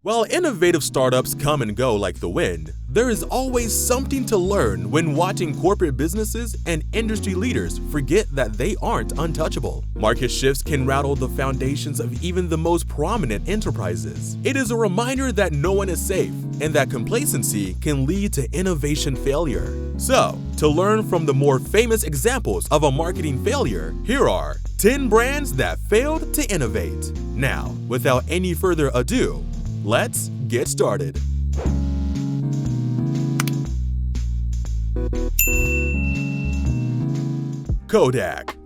While innovative startups come and go like the wind, there is always something to learn when watching corporate businesses and industry leaders forget that they aren't untouchable. Market shifts can rattle the foundations of even the most prominent enterprises. It is a reminder that no one is safe and that complacency can lead to innovation failure. So, to learn from the more famous examples of a marketing failure, here are 10 brands that failed to innovate. Now, without any further ado, let's get started. Kodak.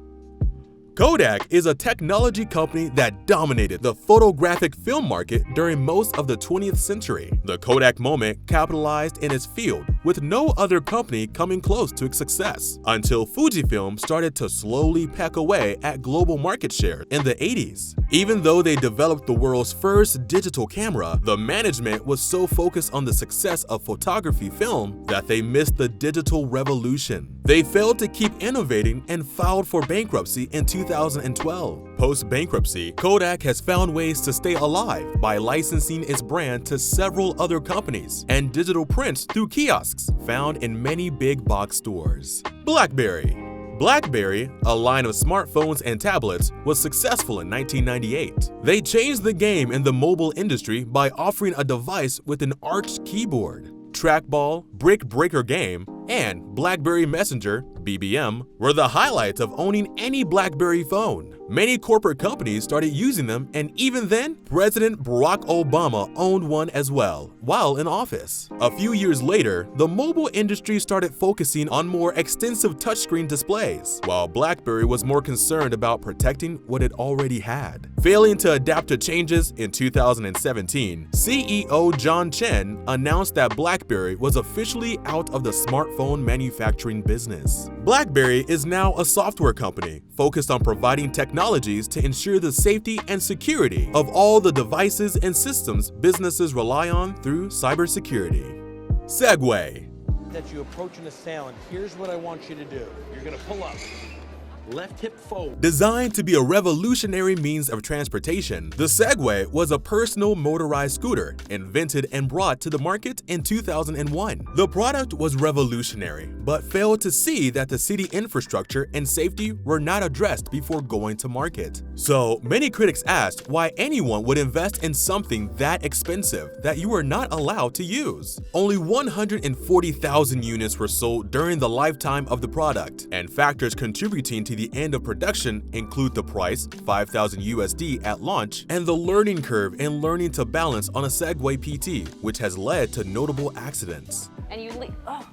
Kodak is a technology company that dominated the photographic film market during most of the 20th century. The Kodak moment capitalized in its field, with no other company coming close to its success, until Fujifilm started to slowly peck away at global market share in the 80s. Even though they developed the world's first digital camera, the management was so focused on the success of photography film that they missed the digital revolution. They failed to keep innovating and filed for bankruptcy in 2012. Post-bankruptcy, Kodak has found ways to stay alive by licensing its brand to several other companies and digital prints through kiosks found in many big box stores. Blackberry. Blackberry, a line of smartphones and tablets, was successful in 1998. They changed the game in the mobile industry by offering a device with an arched keyboard. Trackball, Brick Breaker Game, and BlackBerry Messenger (BBM) were the highlights of owning any BlackBerry phone. Many corporate companies started using them, and even then, President Barack Obama owned one as well, while in office. A few years later, the mobile industry started focusing on more extensive touchscreen displays, while BlackBerry was more concerned about protecting what it already had. Failing to adapt to changes, in 2017, CEO John Chen announced that BlackBerry was officially out of the smartphone manufacturing business. BlackBerry is now a software company focused on providing technologies to ensure the safety and security of all the devices and systems businesses rely on through cybersecurity. Segway. That you approach an assailant, here's what I want you to do. You're gonna pull up. Left hip forward. Designed to be a revolutionary means of transportation, the Segway was a personal motorized scooter invented and brought to the market in 2001. The product was revolutionary, but failed to see that the city infrastructure and safety were not addressed before going to market. So many critics asked why anyone would invest in something that expensive that you were not allowed to use. Only 140,000 units were sold during the lifetime of the product, and factors contributing to the end of production include the price, $5,000 USD at launch, and the learning curve in learning to balance on a Segway PT, which has led to notable accidents. And you leave, oh,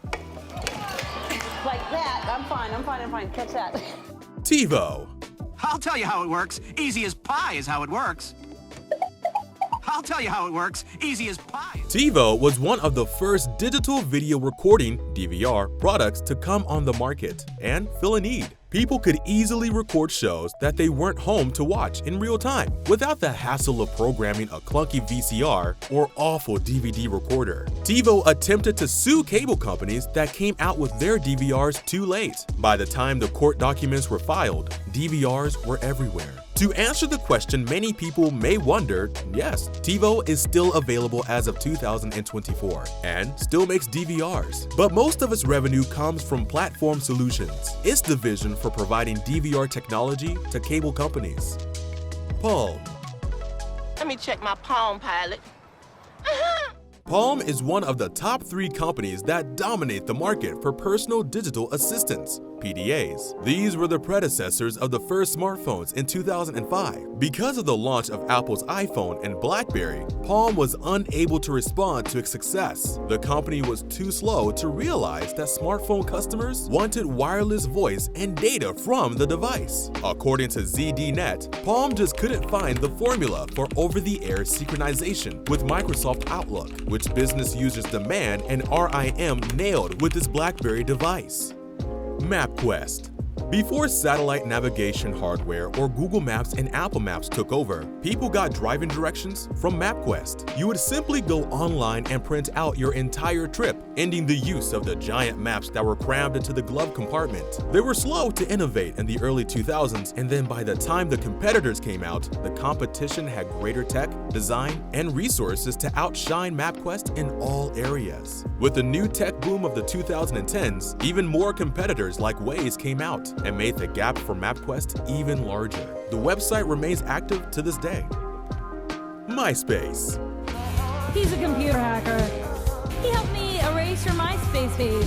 like that. I'm fine. Catch that. TiVo. I'll tell you how it works. Easy as pie is how it works. I'll tell you how it works. Easy as pie. TiVo was one of the first digital video recording (DVR) products to come on the market and fill a need. People could easily record shows that they weren't home to watch in real time without the hassle of programming a clunky VCR or awful DVD recorder. TiVo attempted to sue cable companies that came out with their DVRs too late. By the time the court documents were filed, DVRs were everywhere. To answer the question many people may wonder, yes, TiVo is still available as of 2024 and still makes DVRs, but most of its revenue comes from Platform Solutions, its division for providing DVR technology to cable companies. Palm. Let me check my Palm Pilot. Palm is one of the top 3 companies that dominate the market for personal digital assistants, PDAs. These were the predecessors of the first smartphones in 2005. Because of the launch of Apple's iPhone and BlackBerry, Palm was unable to respond to its success. The company was too slow to realize that smartphone customers wanted wireless voice and data from the device. According to ZDNet, Palm just couldn't find the formula for over-the-air synchronization with Microsoft Outlook, which business users demand and RIM nailed with its BlackBerry device. Mapquest. Before satellite navigation hardware or Google Maps and Apple Maps took over, people got driving directions from Mapquest. You would simply go online and print out your entire trip, ending the use of the giant maps that were crammed into the glove compartment. They were slow to innovate in the early 2000s, and then by the time the competitors came out, the competition had greater tech, design, and resources to outshine Mapquest in all areas. With the new tech boom of the 2010s, even more competitors like Waze came out and made the gap for Mapquest even larger. The website remains active to this day. Myspace. He's a computer hacker. He helped me erase your MySpace page.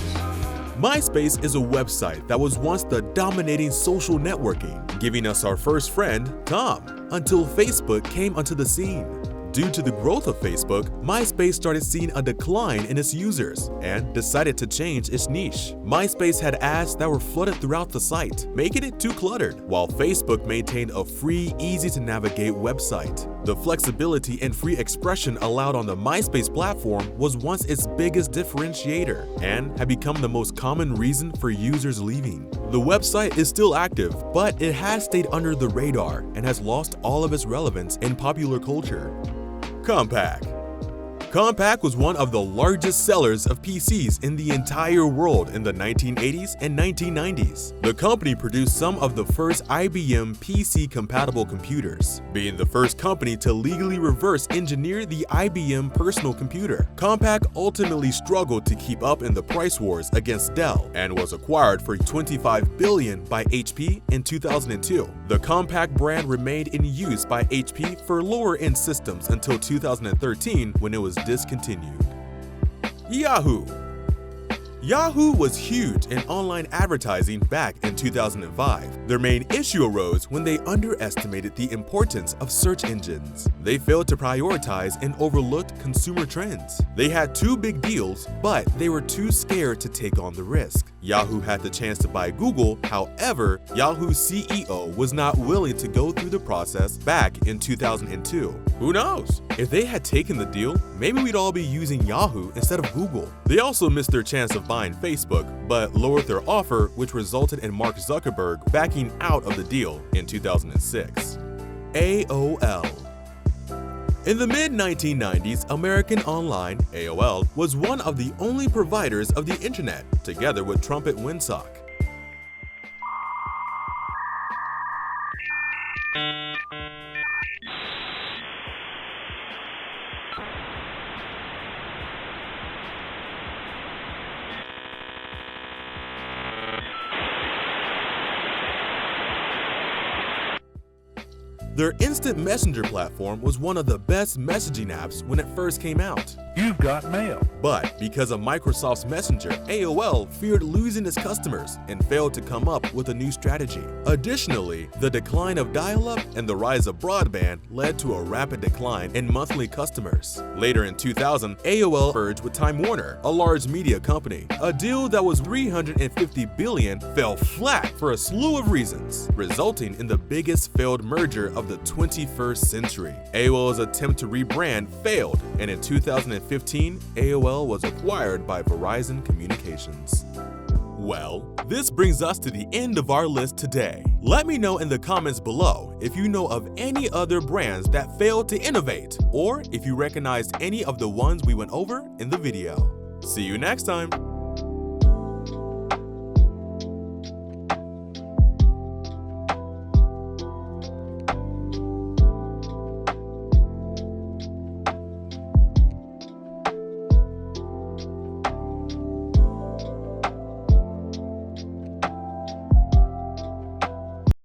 MySpace is a website that was once the dominating social networking, giving us our first friend, Tom, until Facebook came onto the scene. Due to the growth of Facebook, MySpace started seeing a decline in its users and decided to change its niche. MySpace had ads that were flooded throughout the site, making it too cluttered, while Facebook maintained a free, easy-to-navigate website. The flexibility and free expression allowed on the MySpace platform was once its biggest differentiator and had become the most common reason for users leaving. The website is still active, but it has stayed under the radar and has lost all of its relevance in popular culture. Compaq. Compaq was one of the largest sellers of PCs in the entire world in the 1980s and 1990s. The company produced some of the first IBM PC-compatible computers, being the first company to legally reverse engineer the IBM personal computer. Compaq ultimately struggled to keep up in the price wars against Dell and was acquired for $25 billion by HP in 2002. The Compaq brand remained in use by HP for lower-end systems until 2013 when it was discontinued. Yahoo. Yahoo was huge in online advertising back in 2005. Their main issue arose when they underestimated the importance of search engines. They failed to prioritize and overlooked consumer trends. They had two big deals, but they were too scared to take on the risk. Yahoo had the chance to buy Google, however, Yahoo's CEO was not willing to go through the process back in 2002. Who knows? If they had taken the deal, maybe we'd all be using Yahoo instead of Google. They also missed their chance of buying Facebook, but lowered their offer, which resulted in Mark Zuckerberg backing out of the deal in 2006. AOL. In the mid-1990s, American Online, AOL, was one of the only providers of the internet, together with Trumpet Windsock. Their instant messenger platform was one of the best messaging apps when it first came out. You've got mail. But because of Microsoft's Messenger, AOL feared losing its customers and failed to come up with a new strategy. Additionally, the decline of dial-up and the rise of broadband led to a rapid decline in monthly customers. Later in 2000, AOL merged with Time Warner, a large media company. A deal that was $350 billion fell flat for a slew of reasons, resulting in the biggest failed merger of the 21st century. AOL's attempt to rebrand failed, and in 2015, AOL was acquired by Verizon Communications. Well, this brings us to the end of our list today. Let me know in the comments below if you know of any other brands that failed to innovate, or if you recognized any of the ones we went over in the video. See you next time!